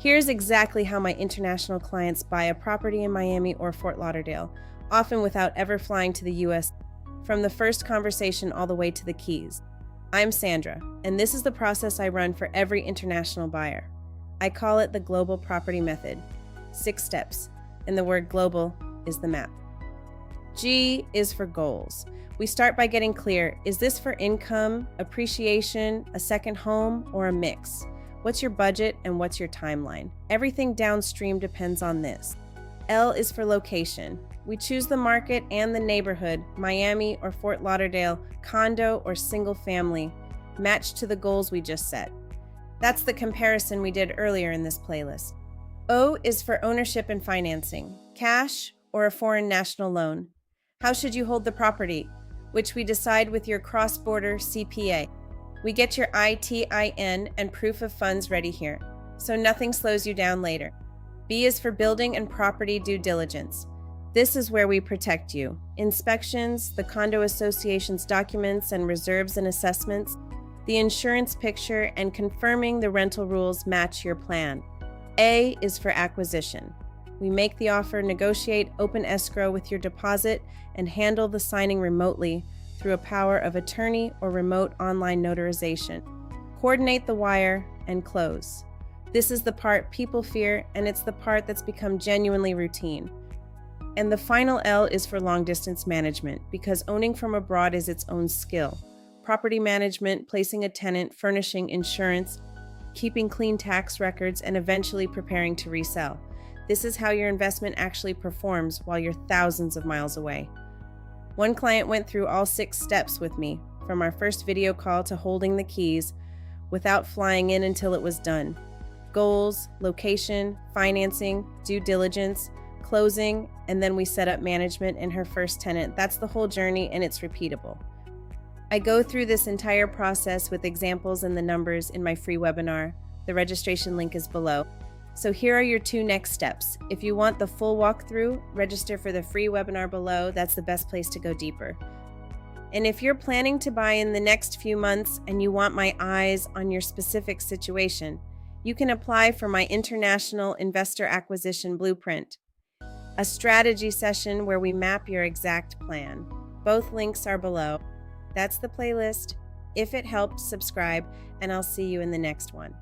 Here's exactly how my international clients buy a property in Miami or Fort Lauderdale, often without ever flying to the US, from the first conversation all the way to the keys. I'm Sandra, and this is the process I run for every international buyer. I call it the Global Property Method. 6 steps, and the word global is the map. G is for goals. We start by getting clear. Is this for income, appreciation, a second home, or a mix? What's your budget and what's your timeline? Everything downstream depends on this. L is for location. We choose the market and the neighborhood, Miami or Fort Lauderdale, condo or single family, matched to the goals we just set. That's the comparison we did earlier in this playlist. O is for ownership and financing, cash or a foreign national loan. How should you hold the property? Which we decide with your cross-border CPA. We get your ITIN and proof of funds ready here, so nothing slows you down later. B is for building and property due diligence. This is where we protect you. Inspections, the condo association's documents and reserves and assessments, the insurance picture, and confirming the rental rules match your plan. A is for acquisition. We make the offer, negotiate open escrow with your deposit, and handle the signing remotely through a power of attorney or remote online notarization. Coordinate the wire and close. This is the part people fear, and it's the part that's become genuinely routine. And the final L is for long distance management, because owning from abroad is its own skill. Property management, placing a tenant, furnishing insurance, keeping clean tax records, and eventually preparing to resell. This is how your investment actually performs while you're thousands of miles away. One client went through all 6 steps with me, from our first video call to holding the keys, without flying in until it was done. Goals, location, financing, due diligence, closing, and then we set up management and her first tenant. That's the whole journey, and it's repeatable. I go through this entire process with examples and the numbers in my free webinar. The registration link is below. So here are your 2 next steps. If you want the full walkthrough, register for the free webinar below. That's the best place to go deeper. And if you're planning to buy in the next few months and you want my eyes on your specific situation, you can apply for my International Investor Acquisition Blueprint, a strategy session where we map your exact plan. Both links are below. That's the playlist. If it helped, subscribe, and I'll see you in the next one.